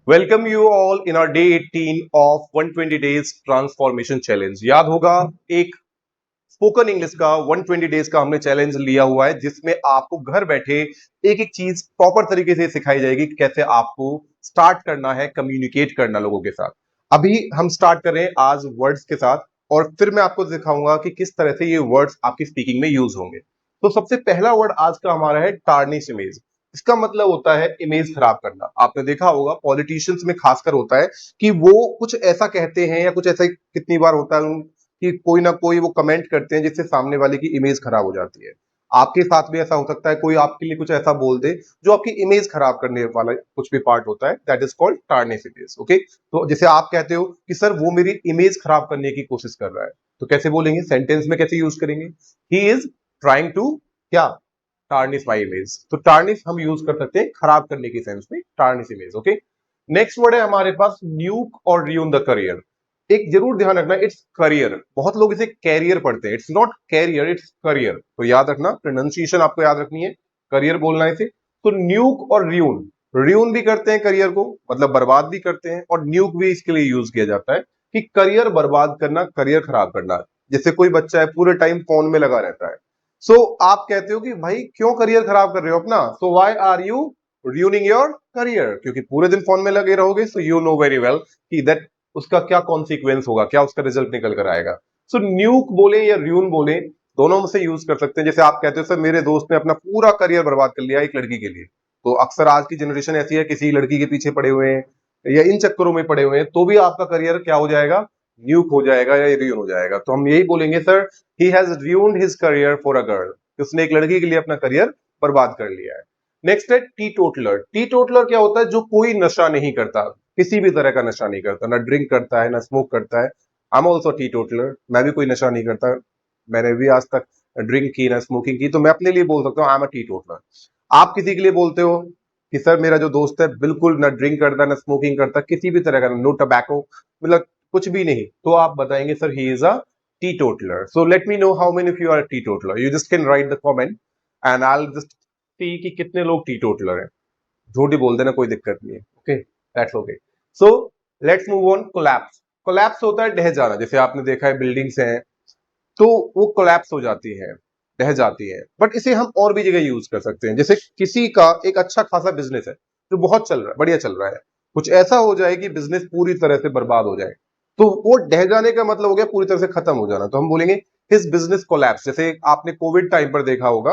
Welcome you all in our day 18 of 120 days transformation challenge. याद होगा एक spoken English का 120 डेज का हमने चैलेंज लिया हुआ है जिसमें आपको घर बैठे एक एक चीज प्रॉपर तरीके से सिखाई जाएगी कि कैसे आपको स्टार्ट करना है कम्युनिकेट करना लोगों के साथ। अभी हम स्टार्ट कर रहे हैं आज वर्ड्स के साथ और फिर मैं आपको दिखाऊंगा कि किस तरह से ये वर्ड्स आपकी स्पीकिंग में यूज होंगे। तो सबसे पहला वर्ड आज का हमारा है टार्निश इमेज। इसका मतलब होता है इमेज खराब करना। आपने देखा होगा पॉलिटिशियंस में खासकर होता है कि वो कुछ ऐसा कहते हैं या कुछ ऐसा कितनी बार होता है कि कोई ना कोई वो कमेंट करते हैं जिससे सामने वाले की इमेज खराब हो जाती है। आपके साथ भी ऐसा हो सकता है कोई आपके लिए कुछ ऐसा बोल दे जो आपकी इमेज खराब करने वाला कुछ भी पार्ट होता है, that is called tarnish image. Okay, तो जैसे आप कहते हो कि सर वो मेरी इमेज खराब करने की कोशिश कर रहा है, तो कैसे बोलेंगे, सेंटेंस में कैसे यूज करेंगे? ही इज ट्राइंग टू क्या टार्निश माई इमेज। तो टार्निश हम यूज कर सकते हैं खराब करने की सेंस में, tarnish image. Okay, next word है हमारे पास न्यूक और रियून द करियर। एक जरूर ध्यान रखना, इट्स करियर। बहुत लोग इसे कैरियर पढ़ते हैं, it's not carrier, it's career. तो याद रखना, प्रोनाउंसिएशन आपको याद रखनी है, करियर बोलना है इसे। तो न्यूक और रियून, रियून भी करते हैं करियर को, मतलब बर्बाद भी करते हैं, और न्यूक भी इसके लिए यूज किया जाता है कि करियर बर्बाद करना, करियर खराब करना। जैसे कोई बच्चा है पूरे टाइम फोन में लगा रहता है, सो आप कहते हो कि भाई क्यों करियर खराब कर रहे हो अपना, so why are you ruining your career? क्योंकि पूरे दिन फोन में लगे रहोगे, so you know very well कि दैट उसका क्या कॉन्सिक्वेंस होगा, क्या उसका रिजल्ट निकल कर आएगा। सो न्यूक बोले या र्यून बोले, दोनों में से यूज कर सकते हैं। जैसे आप कहते हो सर मेरे दोस्त ने अपना पूरा करियर बर्बाद कर लिया एक लड़की के लिए, तो अक्सर आज की जनरेशन ऐसी है, किसी लड़की के पीछे पड़े हुए हैं या इन चक्करों में पड़े हुए हैं, तो भी आपका करियर क्या हो जाएगा, न्यूक हो जाएगा या रियून हो जाएगा। तो हम यही बोलेंगे sir he has ruined his career for a girl, उसने एक लड़की के लिए अपना करियर बर्बाद कर लिया है। नेक्स्ट है टी टोटलर। टी टोटलर क्या होता है? जो कोई नशा नहीं करता, किसी भी तरह का नशा नहीं करता, ना ड्रिंक करता है ना स्मोक करता है। I am also T toddler, मैं भी कोई नशा नहीं करता, मैंने भी आज तक ड्रिंक की ना स्मोकिंग की, तो मैं अपने लिए बोल सकता हूँ I am a T toddler. आप किसी के लिए बोलते हो कि सर मेरा जो दोस्त है बिल्कुल ना ड्रिंक करता ना स्मोकिंग करता, किसी भी तरह का, नो टबैको, मतलब कुछ भी नहीं, तो आप बताएंगे sir he is a teetotaler. So let me know how many of you are a teetotaler. You just can write the comment and I'll just see कि कितने लोग teetotaler हैं। झूठ ही बोल देना, कोई दिक्कत नहीं है। Okay, that's okay. So let's move on. Collapse. Collapse होता है ढह जाना। जैसे आपने देखा है बिल्डिंग्स हैं तो वो कोलैप्स हो जाती है, ढह जाती है, बट इसे हम और भी जगह यूज कर सकते हैं। जैसे किसी का एक अच्छा खासा बिजनेस है जो बहुत चल रहा है, बढ़िया चल रहा है, कुछ ऐसा हो जाए कि बिजनेस पूरी तरह से बर्बाद हो जाए, तो वो ढह जाने का मतलब हो गया पूरी तरह से खत्म हो जाना, तो हम बोलेंगे हिज बिजनेस कोलैप्स। जैसे आपने कोविड टाइम पर देखा होगा,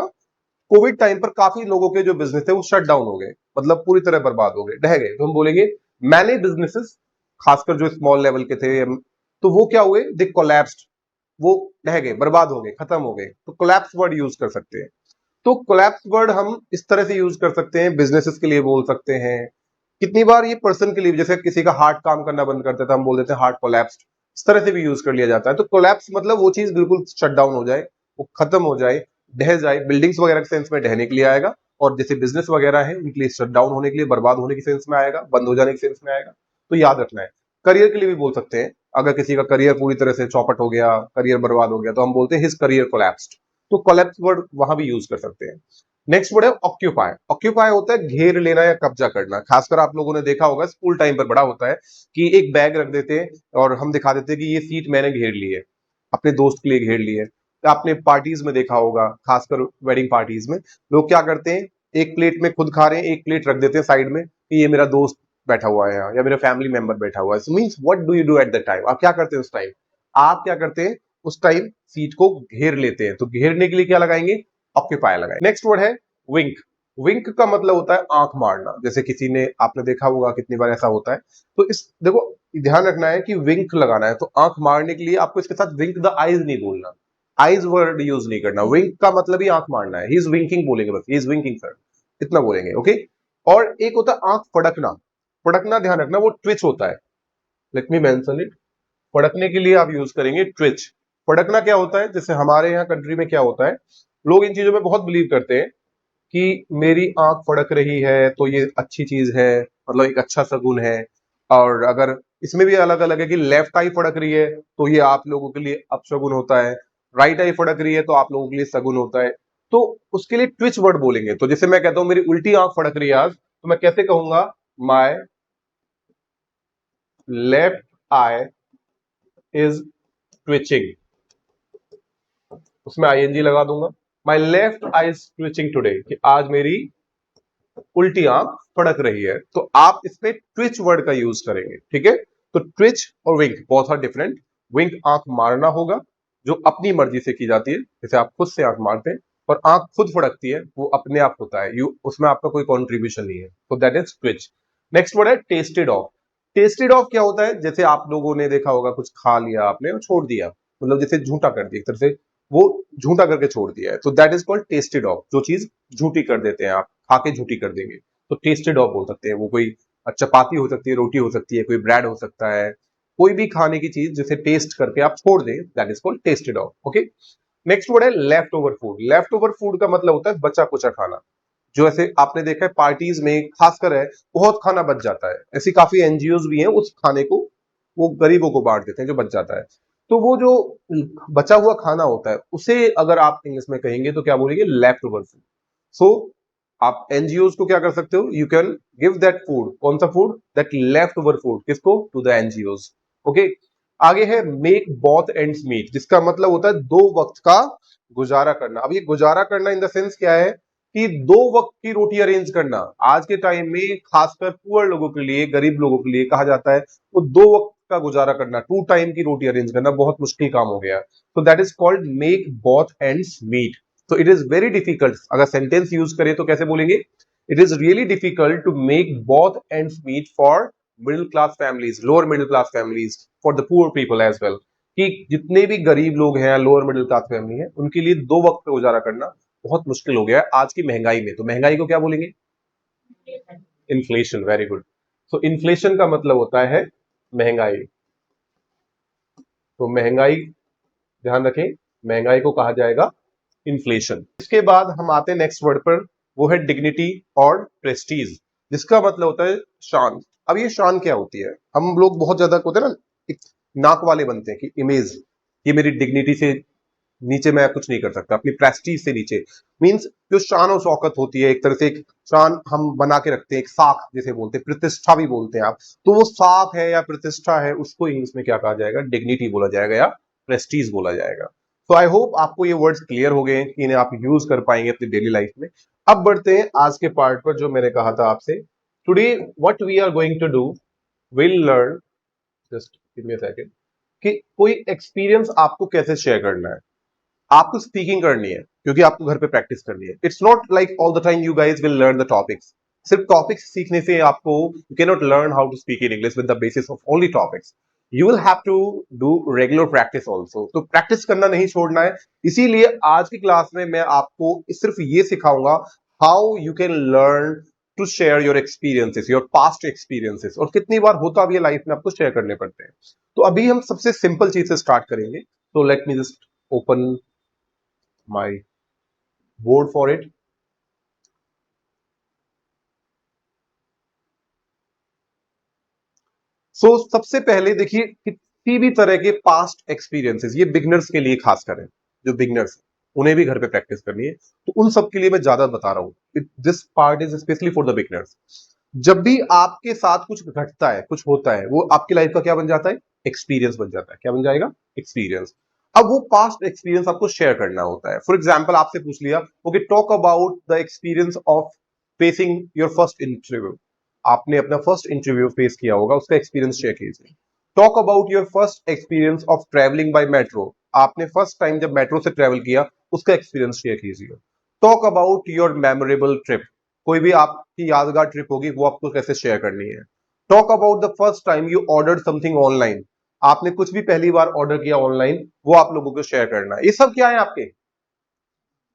कोविड टाइम पर काफी लोगों के जो बिजनेस थे वो शट डाउन हो गए, मतलब पूरी तरह बर्बाद हो गए, ढह गए, तो हम बोलेंगे मैनी बिजनेसेस, खासकर जो स्मॉल लेवल के थे, तो वो क्या हुए, दे कोलैप्स्ड, वो ढह गए, बर्बाद हो गए, खत्म हो गए। तो कोलैप्स वर्ड यूज कर सकते हैं। तो कोलैप्स वर्ड हम इस तरह से यूज कर सकते हैं, बिजनेसेस के लिए बोल सकते हैं। कितनी बार ये पर्सन के लिए, जैसे किसी का हार्ट काम करना बंद कर देता है, हम बोल देते हैं हार्ट कोलैप्स्ड, इस तरह से भी यूज कर लिया जाता है। तो कोलैप्स मतलब वो चीज बिल्कुल शट डाउन हो जाए, वो खत्म हो जाए, ढह जाए, बिल्डिंग्स वगैरह के सेंस में ढहने के लिए आएगा, और जैसे बिजनेस वगैरह है उनके लिए शट डाउन होने के लिए, बर्बाद होने के सेंस में आएगा, बंद हो जाने के सेंस में आएगा। तो याद रखना है। करियर के लिए भी बोल सकते हैं, अगर किसी का करियर पूरी तरह से चौपट हो गया, करियर बर्बाद हो गया, तो हम बोलते हैं हिज करियर कोलैप्स्ड। तो कोलैप्स वर्ड वहां भी यूज कर सकते हैं। नेक्स्ट वर्ड है ऑक्यूपाई। ऑक्यूपाई होता है घेर लेना या कब्जा करना। खासकर आप लोगों ने देखा होगा स्कूल टाइम पर बड़ा होता है कि एक बैग रख देते हैं और हम दिखा देते हैं कि ये सीट मैंने घेर ली है, अपने दोस्त के लिए घेर ली है। तो आपने पार्टीज में देखा होगा, खासकर वेडिंग पार्टीज में, लोग क्या करते हैं, एक प्लेट में खुद खा रहे हैं, एक प्लेट रख देते हैं साइड में कि ये मेरा दोस्त बैठा हुआ है यहाँ, या मेरा फैमिली मेंबर बैठा हुआ है। सो means what do you do at the time? आप क्या करते हैं उस टाइम? आप क्या करते हैं उस टाइम? सीट को घेर लेते हैं। तो घेरने के लिए क्या लगाएंगे? ऑक्यूपाई लगाएंगे। नेक्स्ट वर्ड है विंक। विंक का मतलब होता है आंख मारना। जैसे किसी ने, आपने देखा होगा कितनी बार ऐसा होता है, तो इस देखो ध्यान रखना है कि विंक लगाना है, तो आंख मारने के लिए आपको इसके साथ विंक द आईज नहीं बोलना, आईज वर्ड यूज नहीं करना, विंक का मतलब ही आंख मारना है। ही इज विंकिंग बोलेंगे, बस ही इज विंकिंग सर, इतना बोलेंगे। ओके, और एक होता है आंख फड़कना। फड़कना ध्यान रखना, वो ट्विच होता है। Let me mention it. फड़कने के लिए आप यूज करेंगे ट्विच। फड़कना क्या होता है? जैसे हमारे यहाँ कंट्री में क्या होता है, लोग इन चीजों में बहुत बिलीव करते हैं कि मेरी आंख फड़क रही है तो ये अच्छी चीज है, मतलब एक अच्छा सगुन है। और अगर इसमें भी अलग अलग है कि लेफ्ट आई फड़क रही है तो ये आप लोगों के लिए अपशगुन होता है, राइट आई फड़क रही है तो आप लोगों के लिए सगुन होता है। तो उसके लिए ट्विच वर्ड बोलेंगे। तो जैसे मैं कहता हूं मेरी उल्टी आंख फड़क रही है आज, तो मैं कैसे कहूंगा? My left I is twitching, उसमें आईएनजी लगा दूंगा। My left I is twitching today, कि आज मेरी उल्टी आंख फड़क रही है, तो आप इसमें ट्विच वर्ड का यूज करेंगे, ठीक है। तो ट्विच और विंक बहुत आर डिफरेंट। विंक आंख मारना होगा, जो अपनी मर्जी से की जाती है, जैसे आप खुद से आंख मारते हैं, और आंख खुद फड़कती है, वो अपने आप होता है, यू उसमें आपका कोई कॉन्ट्रीब्यूशन नहीं है, तो that is Twitch. Next word है टेस्टेड ऑफ। टेस्टेड ऑफ क्या होता है, जैसे आप लोगों ने देखा होगा, कुछ खा लिया आपने और छोड़ दिया, मतलब जैसे झूठा कर दिया, एक तरह से वो झूठा करके छोड़ दिया है, तो that is called tested of. जो चीज झूठी कर देते हैं आप, खा के झूठी कर देंगे, तो टेस्टेड ऑफ बोल सकते हैं। वो कोई चपाती हो सकती है, रोटी हो सकती है, कोई ब्रेड हो सकता है, कोई भी खाने की चीज जिसे टेस्ट करके आप छोड़ दें, that is called tested off. Okay. Next word है leftover food. Leftover food का मतलब होता है बचा कुचा खाना। जो ऐसे आपने देखा है पार्टीज में खासकर है, बहुत खाना बच जाता है, ऐसी काफी एनजीओज भी हैं, उस खाने को वो गरीबों को बांट देते हैं जो बच जाता है। तो वो जो बचा हुआ खाना होता है, उसे अगर आप इंग्लिश में कहेंगे तो क्या बोलेंगे, लेफ्ट ओवर फूड। सो आप एनजीओज को क्या कर सकते हो, you can give that food, कौन सा food, that left over food, किसको, टू द एनजीओज। ओके। आगे है मेक बोथ एंड्स मीट, जिसका मतलब होता है दो वक्त का गुजारा करना। अब ये गुजारा करना इन द सेंस क्या है, कि दो वक्त की रोटी अरेंज करना। आज के टाइम में खासकर पुअर लोगों के लिए, गरीब लोगों के लिए कहा जाता है, वो दो वक्त का गुजारा करना, टू टाइम की रोटी अरेंज करना बहुत मुश्किल काम हो गया। तो that is called make both ends meet. तो इट इज वेरी डिफिकल्ट, अगर सेंटेंस यूज करें तो कैसे बोलेंगे, it is really difficult to make both ends meet for middle class families, lower middle class families, for the poor people as well. कि जितने भी गरीब लोग हैं, लोअर मिडिल क्लास फैमिली है, उनके लिए दो वक्त का गुजारा करना बहुत मुश्किल हो गया है आज की महंगाई में। तो महंगाई को क्या बोलेंगे, इन्फ्लेशन। Very good. सो इन्फ्लेशन का मतलब होता है महंगाई। तो महंगाई, ध्यान रखें, महंगाई को कहा जाएगा इन्फ्लेशन। इसके बाद हम आते हैं नेक्स्ट वर्ड पर, वो है डिग्निटी और प्रेस्टीज, जिसका मतलब होता है शान। अब ये शान क्या होती है, हम लोग बहुत ज्यादा होते हैं ना, एक नाक वाले बनते हैं कि इमेज, ये मेरी डिग्निटी से नीचे मैं कुछ नहीं कर सकता, अपनी प्रेस्टीज से नीचे। मींस जो शान और शौकत होती है, एक तरह से एक शान हम बना के रखते हैं, एक साख जैसे बोलते हैं, प्रतिष्ठा भी बोलते हैं आप, तो वो साख है या प्रतिष्ठा है, उसको इंग्लिश में क्या कहा जाएगा, डिग्निटी बोला जाएगा या प्रेस्टीज बोला जाएगा। तो आई होप आपको ये वर्ड्स क्लियर हो गए हैं, कि इन्हें आप यूज कर पाएंगे अपनी डेली लाइफ में। अब बढ़ते हैं आज के पार्ट पर, जो मैंने कहा था आपसे, today what we are going to do, will learn, just give me a second, कि कोई एक्सपीरियंस आपको कैसे शेयर करना है। आपको स्पीकिंग करनी है, क्योंकि आपको घर पे प्रैक्टिस करनी है। It's not like all the time you guys will learn the topics. सिर्फ टॉपिक्स सीखने से आपको, you can not learn how to speak in English with the basis of only topics. You will have to do regular practice also. तो practice करना नहीं छोड़ना है। इसीलिए आज की क्लास में मैं आपको सिर्फ ये सिखाऊंगा, how you can learn to share your experiences, your past experiences. और कितनी बार होता भी है लाइफ में, आपको शेयर करने पड़ते हैं। तो अभी हम सबसे सिंपल चीज से स्टार्ट करेंगे। तो let me just open my board for it। सबसे पहले देखिए, किसी भी तरह के पास्ट एक्सपीरियंसेस, ये बिगनर्स के लिए खास करें, जो बिगनर्स उन्हें भी घर पे प्रैक्टिस करनी है, तो उन सब के लिए मैं ज्यादा बता रहा हूं। This part is specially for the beginners. जब भी आपके साथ कुछ घटता है, कुछ होता है, वो आपकी लाइफ का क्या बन जाता है, एक्सपीरियंस बन जाता है। क्या बन जाएगा, एक्सपीरियंस। अब वो पास्ट एक्सपीरियंस आपको शेयर करना होता है। फॉर एग्जाम्पल आपसे पूछ लिया, okay, talk about the experience of facing your first interview. आपने अपना फर्स्ट इंटरव्यू फेस किया होगा, उसका एक्सपीरियंस शेयर कीजिए। Talk about your first experience of travelling bye metro. आपने फर्स्ट टाइम जब मेट्रो से ट्रेवल किया, उसका एक्सपीरियंस शेयर कीजिए। Talk about your memorable trip. कोई भी आपकी यादगार ट्रिप होगी, वो आपको कैसे शेयर करनी है। Talk about the first time you order something online. आपने कुछ भी पहली बार ऑर्डर किया ऑनलाइन, वो आप लोगों को शेयर करना है। ये सब क्या है, आपके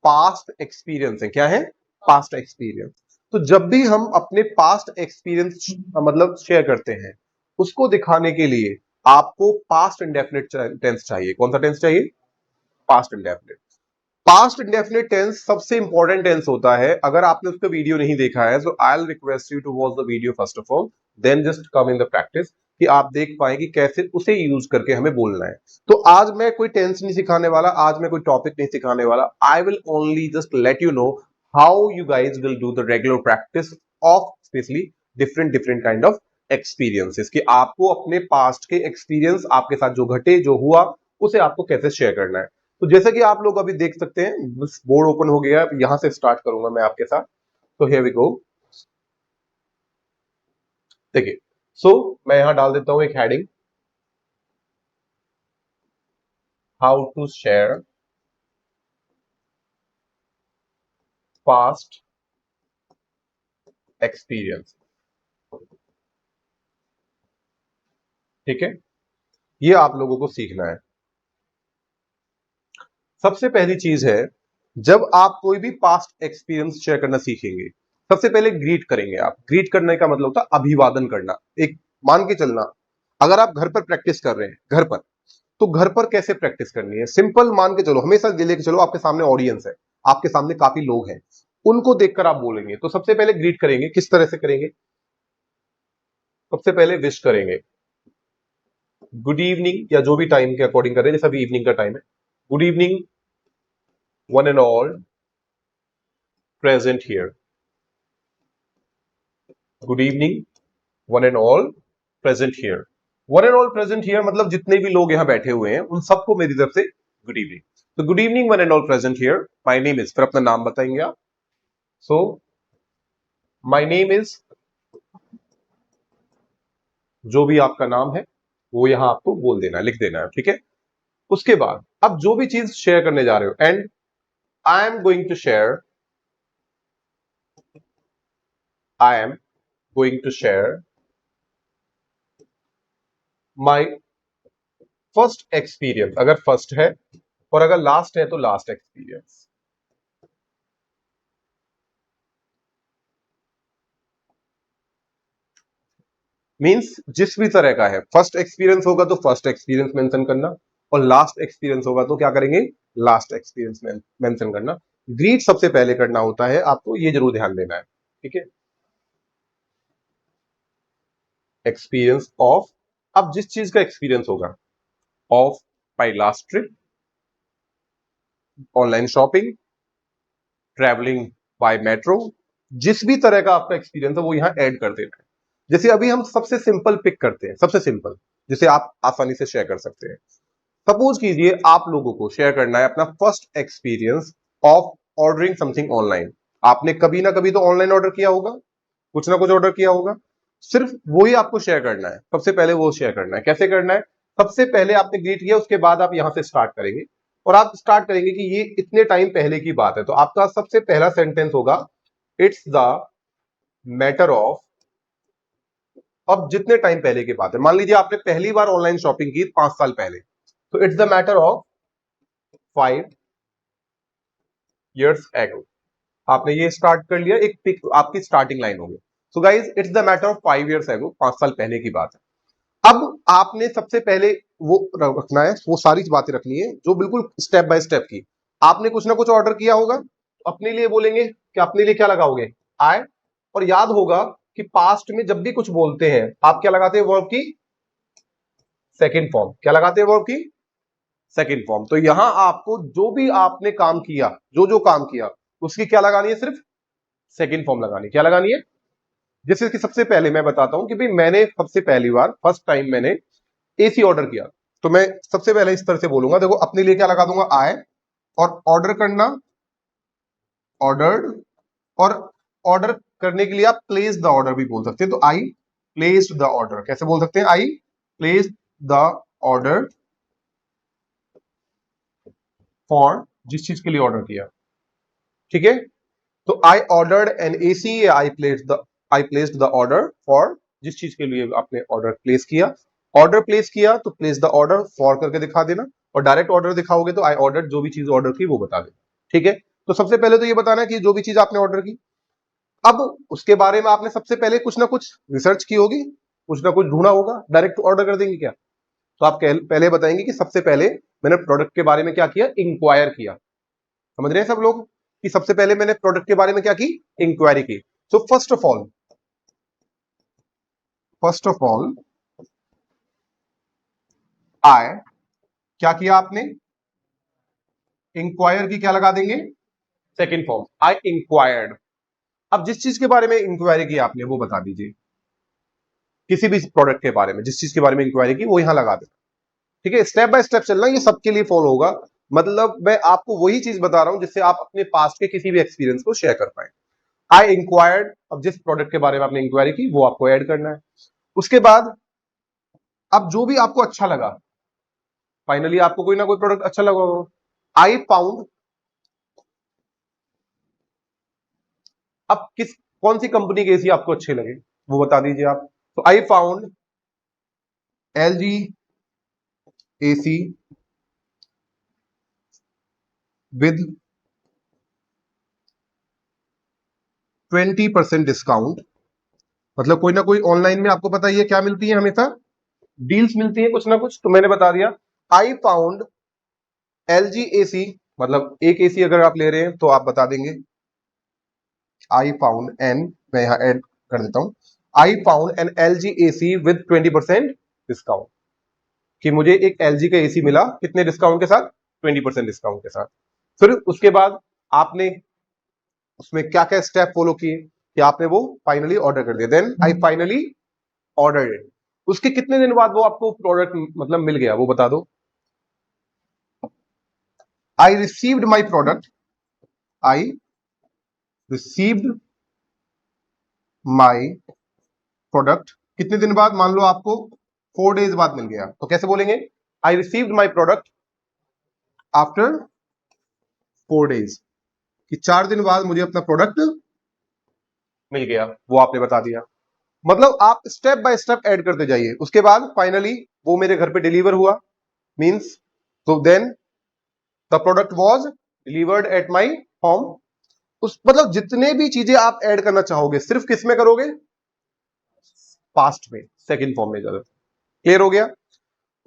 पास्ट एक्सपीरियंस है। क्या है, पास्ट एक्सपीरियंस। तो जब भी हम अपने पास्ट एक्सपीरियंस मतलब शेयर करते हैं, उसको दिखाने के लिए आपको पास्ट इंडेफिनिट टेंस चाहिए। कौन सा टेंस चाहिए, past indefinite. Past indefinite tense सबसे इंपॉर्टेंट टेंस होता है। अगर आपने उसका वीडियो नहीं देखा है, so I will request you to watch the video first of all, then just come in the practice, कि आप देख पाए कि कैसे उसे यूज करके हमें बोलना है। तो आज मैं कोई टेंस नहीं सिखाने वाला, आज मैं कोई टॉपिक नहीं सिखाने वाला। I will only just let you know how you guys will do the regular practice of specially different different kind of experiences, कि आपको अपने पास्ट के एक्सपीरियंस, आपके साथ जो घटे जो हुआ उसे आपको कैसे शेयर करना है। तो जैसे कि आप लोग अभी देख सकते हैं, बोर्ड ओपन हो गया, यहां से स्टार्ट करूंगा मैं आपके साथ। तो हियर वी गो। देखिए, सो मैं यहां डाल देता हूं एक heading, how to share past experience. ठीक है, ये आप लोगों को सीखना है। सबसे पहली चीज है, जब आप कोई भी पास्ट एक्सपीरियंस शेयर करना सीखेंगे, सबसे पहले ग्रीट करेंगे। आप ग्रीट करने का मतलब होता है अभिवादन करना। एक मान के चलना, अगर आप घर पर प्रैक्टिस कर रहे हैं, घर पर, तो घर पर कैसे प्रैक्टिस करनी है, सिंपल मान के चलो, हमेशा ये लेके चलो, आपके सामने ऑडियंस है, आपके सामने काफी लोग हैं, उनको देखकर आप बोलेंगे। तो सबसे पहले ग्रीट करेंगे, किस तरह से करेंगे? सबसे पहले विश करेंगे, गुड इवनिंग, या जो भी टाइम के अकॉर्डिंग करें, जैसा भी इवनिंग का टाइम है, good evening one and all present here. Good evening one and all present here. One and all present here मतलब जितने भी लोग यहां बैठे हुए हैं उन सबको मेरी तरफ से गुड इवनिंग। तो good evening one and all present here, my name is, फिर अपना नाम बताएंगे आप। सो माय नेम इज, जो भी आपका नाम है वो यहां आपको बोल देना है, लिख देना है, ठीक है। उसके बाद अब जो भी चीज शेयर करने जा रहे हो, and I am going to share, I am going to share my first experience, अगर फर्स्ट है, और अगर लास्ट है तो लास्ट एक्सपीरियंस। मींस जिस भी तरह का है, फर्स्ट एक्सपीरियंस होगा तो फर्स्ट एक्सपीरियंस मेंशन करना, और लास्ट एक्सपीरियंस होगा तो क्या करेंगे? लास्ट एक्सपीरियंस मेंशन करना। ग्रीट सबसे पहले करना होता है, आपको ये जरूर ध्यान देना है, ठीक है। एक्सपीरियंस ऑफ, अब जिस चीज का एक्सपीरियंस होगा, of my last trip, online shopping, travelling by metro, जिस भी तरह का आपका एक्सपीरियंस है वो यहां ऐड कर देना है। जैसे अभी हम सबसे सिंपल पिक करते हैं, सबसे सिंपल जिसे आप आसानी से शेयर कर सकते हैं। सपोज कीजिए आप लोगों को शेयर करना है अपना first experience of ordering something online. आपने कभी ना कभी तो ऑनलाइन ऑर्डर किया होगा, कुछ ना कुछ ऑर्डर किया होगा, सिर्फ वही आपको शेयर करना है। सबसे पहले वो शेयर करना है, कैसे करना है? सबसे पहले आपने ग्रीट किया, उसके बाद आप यहां से स्टार्ट करेंगे, और आप स्टार्ट करेंगे कि ये इतने टाइम पहले की बात है। तो आपका सबसे पहला सेंटेंस होगा, इट्स द मैटर ऑफ, अब जितने टाइम पहले की बात है, मान लीजिए आपने पहली बार ऑनलाइन शॉपिंग की 5 साल पहले, तो it's the matter of 5 years ago। आपने ये स्टार्ट कर लिया, एक पिक आपकी स्टार्टिंग लाइन होगी। So guys, it's the matter of 5 years ago, 5 साल पहले की बात है। अब आपने सबसे पहले वो रखना है, वो सारी बातें रखनी है जो बिल्कुल स्टेप बाय स्टेप की। आपने कुछ ना कुछ ऑर्डर किया होगा, तो अपने लिए बोलेंगे कि अपने लिए क्या लगाओगे? आई। और याद होगा कि पास्ट में जब भी कुछ बोलते हैं आप क्या लगाते हैं? वर्ब की सेकेंड फॉर्म। क्या लगाते हैं? वर्ब की सेकेंड फॉर्म। तो यहां आपको जो भी आपने काम किया, जो जो काम किया, उसकी क्या लगानी है? सिर्फ सेकेंड फॉर्म लगानी है। क्या लगानी है? जैसे कि सबसे पहले मैं बताता हूं कि भाई मैंने सबसे पहली बार फर्स्ट टाइम मैंने एसी ऑर्डर किया, तो मैं सबसे पहले इस तरह से बोलूंगा, देखो अपने लिए क्या लगा दूंगा? आई। और ऑर्डर करना, ऑर्डर्ड, और ऑर्डर करने के लिए आप प्लेस द ऑर्डर भी बोल सकते हैं, तो आई प्लेस्ड द ऑर्डर। कैसे बोल सकते हैं? आई प्लेस्ड द ऑर्डर फॉर, जिस चीज के लिए ऑर्डर किया, ठीक है। तो I ordered N AC, I placed the order for, जिस चीज के लिए आपने ऑर्डर प्लेस किया। ऑर्डर प्लेस किया तो प्लेस द ऑर्डर फॉर करके दिखा देना, और डायरेक्ट ऑर्डर दिखाओगे तो आई ऑर्डर, जो भी चीज ऑर्डर की वो बता देना, ठीक है। तो सबसे पहले तो ये बताना कि जो भी चीज आपने ऑर्डर की, अब उसके बारे में आपने सबसे पहले कुछ ना कुछ रिसर्च की होगी, कुछ ना कुछ ढूंढा होगा, डायरेक्ट ऑर्डर कर देंगे क्या? तो आप पहले बताएंगे कि सबसे पहले मैंने प्रोडक्ट के बारे में क्या किया? इंक्वायर किया। समझ रहे हैं सब लोग कि सबसे पहले मैंने प्रोडक्ट के बारे में क्या की? इंक्वायरी की। So first of all I, क्या किया आपने? इंक्वायर की क्या लगा देंगे? सेकेंड फॉर्म, आई इंक्वायर्ड। अब जिस चीज के बारे में इंक्वायरी की आपने वो बता दीजिए। किसी भी प्रोडक्ट के बारे में, जिस चीज के बारे में इंक्वायरी की वो यहां लगा देना। ठीक है, स्टेप बाय स्टेप चलना, ये सबके लिए फॉलो होगा। मतलब मैं आपको वही चीज बता रहा हूं जिससे आप अपने पास्ट के किसी भी एक्सपीरियंस को शेयर कर पाए। आई इंक्वायर्ड, अब जिस प्रोडक्ट के बारे में आपने इंक्वायरी की वो आपको ऐड करना है। उसके बाद अब जो भी आपको अच्छा लगा, फाइनली आपको कोई ना कोई प्रोडक्ट अच्छा लगा होगा। आई फाउंड, अब किस कौन सी कंपनी के एसी आपको अच्छे लगे वो बता दीजिए आप। तो I found LG AC with 20% discount. मतलब कोई ना कोई ऑनलाइन में आपको पता ही है क्या मिलती है, हमेशा डील्स मिलती है कुछ ना कुछ, तो मैंने बता दिया आई फाउंड एलजी एसी, मतलब एक एसी अगर आप ले रहे हैं तो आप बता देंगे आई फाउंड एन, मैं यहां ऐड कर देता हूं, I found an LG AC with 20% discount, कि मुझे एक एलजी का एसी मिला कितने डिस्काउंट के साथ, 20% डिस्काउंट के साथ। फिर उसके बाद आपने उसमें क्या क्या स्टेप फॉलो किए कि आपने वो फाइनली ऑर्डर कर दिया। Then I finally order it. उसके कितने दिन बाद वो आपको प्रोडक्ट मतलब मिल गया वो बता दो। I received my product, I received my product कितने दिन बाद, मान लो आपको 4 डेज बाद मिल गया, तो कैसे बोलेंगे, I received my product after 4 days, कि 4 दिन बाद मुझे अपना प्रोडक्ट मिल गया, वो आपने बता दिया। मतलब आप स्टेप बाय स्टेप ऐड करते जाइए। उसके बाद फाइनली वो मेरे घर पे डिलीवर हुआ, मींस, तो then the product was delivered at my home. उस मतलब जितने भी चीजें आप ऐड करना चाहोगे सिर्फ किस में करोगे, पास्ट में, सेकंड फॉर्म में जरूर। क्लियर हो गया।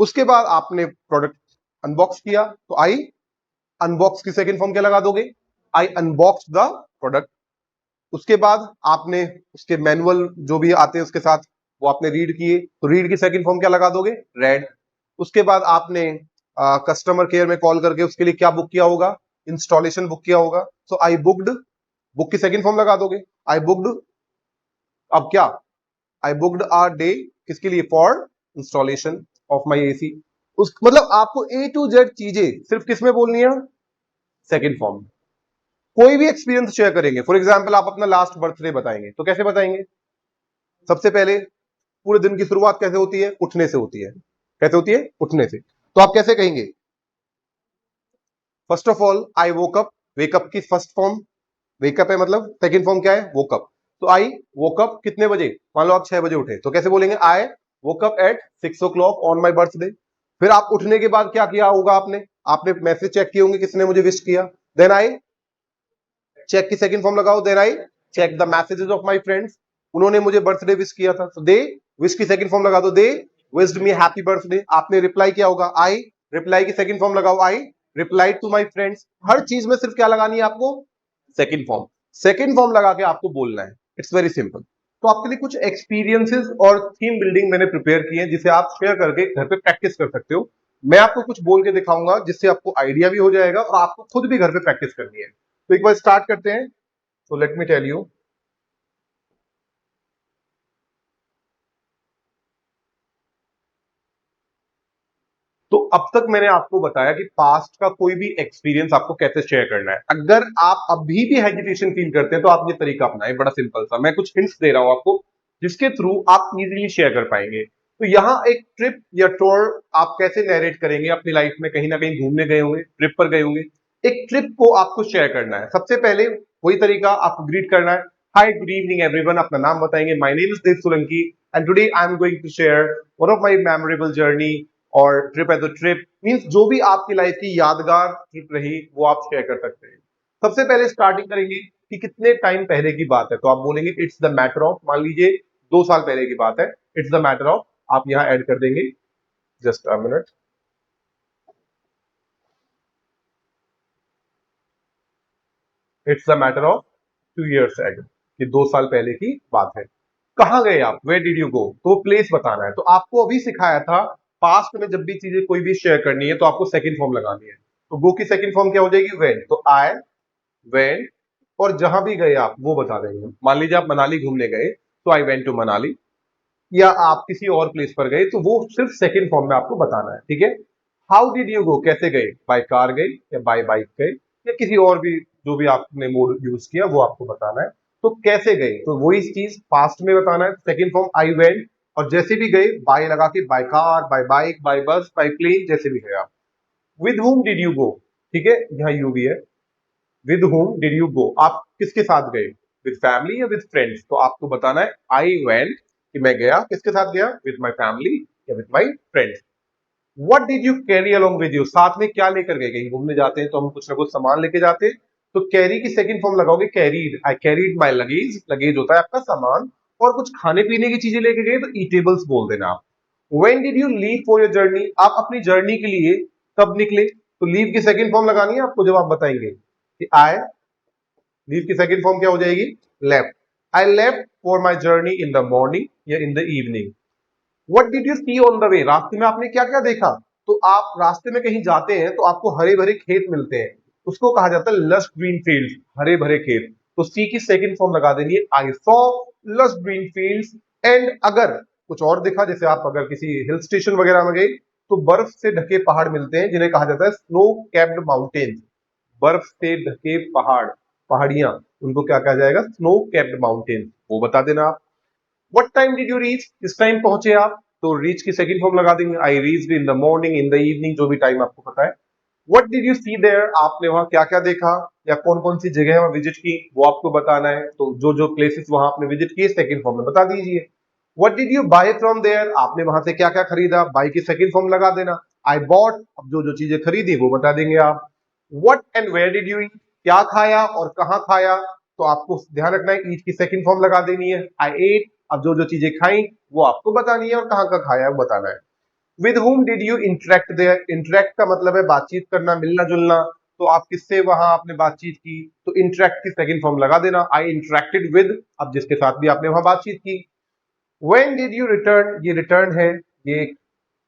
उसके बाद आपने प्रोडक्ट अनबॉक्स किया, तो आई अनबॉक्स की सेकंड फॉर्म क्या लगा दोगे, आई अनबॉक्स द प्रोडक्ट। उसके बाद आपने उसके मैनुअल जो भी आते हैं उसके साथ वो आपने रीड किए, तो रीड की सेकंड फॉर्म क्या लगा दोगे, रेड। उसके बाद आपने कस्टमर केयर में कॉल करके उसके लिए क्या बुक किया होगा, इंस्टॉलेशन बुक किया होगा, सो आई बुक्ड, बुक की सेकंड फॉर्म लगा दोगे, आई बुक्ड, अब क्या, आई बुक्ड आर डे, किसके लिए, for installation of my AC. उस मतलब आपको ए टू जेड चीजें सिर्फ किस में बोलनी है, सेकंड फॉर्म। कोई भी एक्सपीरियंस शेयर करेंगे, फॉर एग्जांपल आप अपना लास्ट बर्थडे बताएंगे, तो कैसे बताएंगे, सबसे पहले पूरे दिन की शुरुआत कैसे होती है, उठने से होती है। कैसे होती है, उठने से। तो आप कैसे कहेंगे, first of all I woke up, wake up की फर्स्ट फॉर्म वेकअप है, मतलब सेकंड फॉर्म क्या है, वोकअप। तो आई वोकअप कितने बजे, मान लो आप 6 बजे उठे, तो कैसे बोलेंगे, I woke up at 6 o'clock on my birthday. फिर आप उठने के बाद क्या किया होगा, आपने आपने मैसेज चेक किए होंगे किसने मुझे विश किया, देन आई चेक की सेकंड फॉर्म लगाओ, then I check the messages of my friends, उन्होंने मुझे बर्थडे विश किया था, तो दे विश की सेकंड फॉर्म लगा दो, they wished me happy birthday. आपने रिप्लाई किया होगा, आई रिप्लाई की सेकंड फॉर्म लगाओ, I reply to my friends. हर चीज में सिर्फ क्या लगानी है आपको, सेकंड फॉर्म। सेकंड फॉर्म लगा के आपको बोलना है, इट्स वेरी सिंपल। तो आपके लिए कुछ एक्सपीरियंसेस और थीम बिल्डिंग मैंने प्रिपेयर की है जिसे आप शेयर करके घर पे प्रैक्टिस कर सकते हो। मैं आपको कुछ बोल के दिखाऊंगा जिससे आपको आइडिया भी हो जाएगा और आपको खुद भी घर पे प्रैक्टिस करनी है। तो एक बार स्टार्ट करते हैं। So let me tell you. तो अब तक मैंने आपको बताया कि पास्ट का कोई भी एक्सपीरियंस आपको कैसे शेयर करना है। अगर आप अभी भी हेजिटेशन फील करते हैं तो आप ये तरीका अपनाएं, बड़ा सिंपल सा। मैं कुछ हिंट्स दे रहा हूं आपको जिसके थ्रू आप इजीली शेयर कर पाएंगे। तो यहाँ एक ट्रिप या टूर आप कैसे नरेट करेंगे अपनी लाइफ में, कहीं ना कहीं घूमने गए होंगे, ट्रिप पर गए होंगे, एक ट्रिप को आपको शेयर करना है। सबसे पहले वही तरीका, आपको ग्रीट करना है, हाय गुड इवनिंग एवरीवन, अपना नाम बताएंगे, my name is Dev Solanki and today I am going to share one of my memorable journey और trip as a trip, means जो भी आपकी लाइफ की यादगार ट्रिप रही वो आप शेयर कर सकते हैं। सबसे पहले स्टार्टिंग करेंगे कि कितने टाइम पहले की बात है, तो आप बोलेंगे इट्स द मैटर ऑफ, मान लीजिए 2 साल पहले की बात है, इट्स द मैटर ऑफ, आप यहां ऐड कर देंगे, just a minute, it's the matter of 2 years एगो, कि 2 साल पहले की बात है। कहां गए आप, वेयर डिड यू गो, तो प्लेस बताना है। तो आपको अभी सिखाया था पास्ट में जब भी चीजें कोई भी शेयर करनी है तो आपको सेकंड फॉर्म लगानी है। तो गो की सेकंड फॉर्म क्या हो जाएगी, वेन। तो आई वेंट, और जहां भी गए आप वो बता देंगे। मान लीजिए आप मनाली घूमने गए, तो आई वेंट टू मनाली। या आप किसी और प्लेस पर गए, तो वो सिर्फ सेकंड फॉर्म में आपको बताना है, ठीक है। हाउ डिड यू गो, कैसे गए, बाय कार गए या बाय बाइक गए या किसी और भी जो भी आपने मोड यूज किया वो आपको बताना है। तो कैसे गए, तो वही चीज पास्ट में बताना है, सेकंड फॉर्म आई वेंट, और जैसे भी गए बाय लगा के, by car, by bike, by bus, by plane, जैसे भी गए आप। With whom did you go, ठीक है, यहाँ यू भी है। With whom did you go, आप किसके साथ गए, विद फैमिली या विद फ्रेंड्स, तो आपको बताना है आई वेंट, कि मैं गया, किसके साथ गया, विद माई फैमिली या with my friends. What did you carry along with you, साथ में क्या लेकर गए, कहीं घूमने जाते हैं तो हम कुछ ना कुछ सामान लेके जाते हैं, तो कैरी की सेकंड फॉर्म लगाओगे कैरीड, आई कैरीड माई लगेज, लगेज होता है आपका सामान, और कुछ खाने पीने की चीजें लेके गए तो ईटेबल्स बोल देना आप। When did you leave for your journey, आप अपनी जर्नी के लिए कब निकले, तो लीव की सेकंड फॉर्म लगानी है आपको जब आप बताएंगे कि आई, लीव की सेकंड फॉर्म क्या हो जाएगी, left, I left for my journey in the morning या in the evening. What did you see on the way, रास्ते में आपने क्या क्या देखा, तो आप रास्ते में कहीं जाते हैं तो आपको हरे भरे खेत मिलते हैं, उसको कहा जाता है लश ग्रीन फील्ड्स, हरे भरे खेत, तो सी की सेकंड फॉर्म लगा देनी है I saw lush green fields. And अगर कुछ और देखा, जैसे आप अगर किसी हिल स्टेशन वगैरह में गए तो बर्फ से ढके पहाड़ मिलते हैं जिन्हें कहा जाता है स्नो कैप्ड माउंटेन्स, बर्फ से ढके पहाड़, पहाड़ियां, उनको क्या कहा जाएगा, स्नो कैप्ड माउंटेन्स, वो बता देना आप। What time did you reach, किस टाइम पहुंचे आप, तो रीच की सेकंड फॉर्म लगा देंगे I reached in the morning, in the evening, जो भी टाइम आपको पता है। What did you see there, आपने वहां क्या क्या देखा या कौन कौन सी जगह वहां विजिट की, वो आपको बताना है, तो जो जो प्लेसेस वहां आपने विजिट किए सेकंड फॉर्म में बता दीजिए। What did you buy from there, आपने वहां से क्या क्या खरीदा, बाय की सेकंड फॉर्म लगा देना, आई बॉट, अब जो जो चीजें खरीदी वो बता देंगे आप। What and where did you eat, क्या खाया और कहाँ खाया, तो आपको ध्यान रखना है ईट की सेकंड फॉर्म लगा देनी है आई एट, अब जो जो चीजें खाई वो आपको बतानी है और कहाँ का खाया है वो बताना है। With whom did you interact there, interact का मतलब है बातचीत करना, मिलना जुलना, तो आप किससे वहां आपने बातचीत की, तो इंटरेक्ट की सेकंड फॉर्म लगा देना आई इंटरेक्टेड विद, अब जिसके साथ भी आपने वहां बातचीत की। व्हेन डिड यू रिटर्न, ये रिटर्न है, ये एक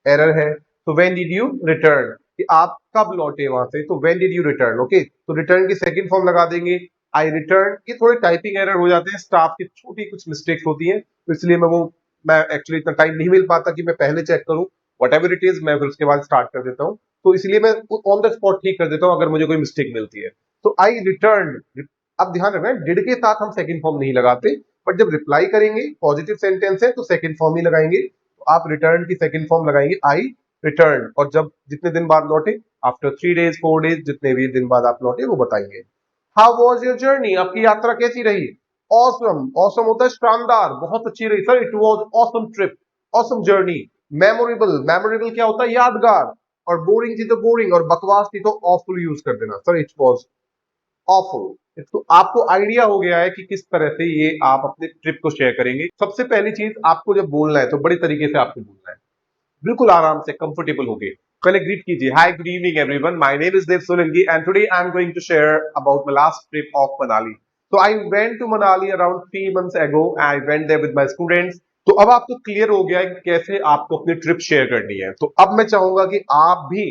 एरर है, तो व्हेन डिड यू रिटर्न, कि आप कब लौटे वहां से, तो when did you return, okay, तो रिटर्न की सेकंड फॉर्म लगा देंगे आई रिटर्न। ये थोड़े टाइपिंग एरर हो जाते हैं, स्टाफ की छोटी कुछ मिस्टेक्स होती हैं, तो इसलिए मैं एक्चुअली इतना टाइम नहीं मिल पाता कि मैं पहले चेक करूं, वट एवर इट इज मैं फिर उसके बाद स्टार्ट कर देता हूं, तो इसलिए मैं ऑन द स्पॉट ठीक कर देता हूं अगर मुझे कोई मिस्टेक मिलती है। तो आई रिटर्न, अब ध्यान रखना डिड के साथ हम सेकंड फॉर्म नहीं लगाते, बट जब रिप्लाई करेंगे पॉजिटिव सेंटेंस है तो सेकंड फॉर्म ही लगाएंगे, तो आप रिटर्न की सेकंड फॉर्म लगाएंगे आई रिटर्न, और जब जितने दिन बाद लौटे, आफ्टर 3 days 4 days, जितने भी दिन बाद आप लौटे वो बताएंगे। हाउ वॉज योर जर्नी, आपकी यात्रा कैसी रही, ऑसम, ऑसम होता है शानदार, बहुत अच्छी रही sir, it was awesome trip, awesome journey. Memorable, memorable क्या होता है, यादगार, और बोरिंग थी तो बोरिंग, और बकवास थी तो ऑफुल यूज कर देना, सर इट वॉज ऑफुल। तो आपको आइडिया हो गया है कि किस तरह से ये आप अपने ट्रिप को शेयर करेंगे। सबसे पहली चीज, आपको जब बोलना है तो बड़ी तरीके से आपको बोलना है, बिल्कुल आराम से कंफर्टेबल होके। पहले ग्रीट कीजिए, hi good evening everyone, my name is Dev Solanki and today I am going to share about my last trip of Manali. So I went to Manali around 3 months ago. I went there with my students. तो अब आपको clear हो गया है कि कैसे आपको अपनी ट्रिप शेयर करनी है। तो अब मैं चाहूंगा कि आप भी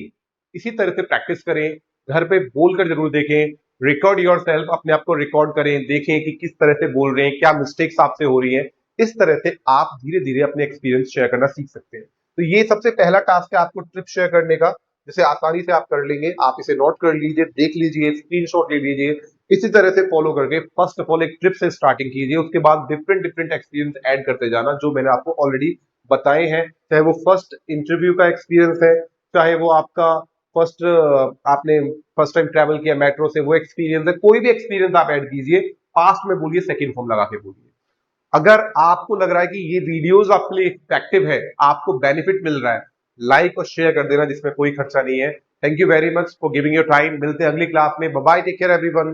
इसी तरह से प्रैक्टिस करें, घर पे बोलकर जरूर देखें, रिकॉर्ड योर सेल्फ, अपने आप को रिकॉर्ड करें, देखें कि किस तरह से बोल रहे हैं, क्या मिस्टेक्स आपसे हो रही है। इस तरह से आप धीरे धीरे अपने एक्सपीरियंस शेयर करना सीख सकते हैं। तो ये सबसे पहला टास्क है आपको ट्रिप शेयर करने का, जिसे आसानी से आप कर लेंगे। आप इसे नोट कर लीजिए, देख लीजिए, स्क्रीनशॉट ले लीजिए, इसी तरह से फॉलो करके फर्स्ट ऑफ ऑल एक ट्रिप से स्टार्टिंग कीजिए, उसके बाद डिफरेंट डिफरेंट एक्सपीरियंस ऐड करते जाना, जो मैंने आपको ऑलरेडी बताए हैं, चाहे वो फर्स्ट इंटरव्यू का एक्सपीरियंस है, चाहे वो आपका फर्स्ट आपने फर्स्ट टाइम ट्रैवल किया मेट्रो से वो एक्सपीरियंस है, कोई भी एक्सपीरियंस आप ऐड कीजिए, पास्ट में बोलिए, सेकंड फॉर्म लगा के बोलिए। अगर आपको लग रहा है कि ये वीडियोस आपके लिए इफेक्टिव है, आपको बेनिफिट मिल रहा है, लाइक और शेयर कर देना, जिसमें कोई खर्चा नहीं है। Thank you very much for giving your time. मिलते हैं अगली क्लास में। Bye bye, take care everyone.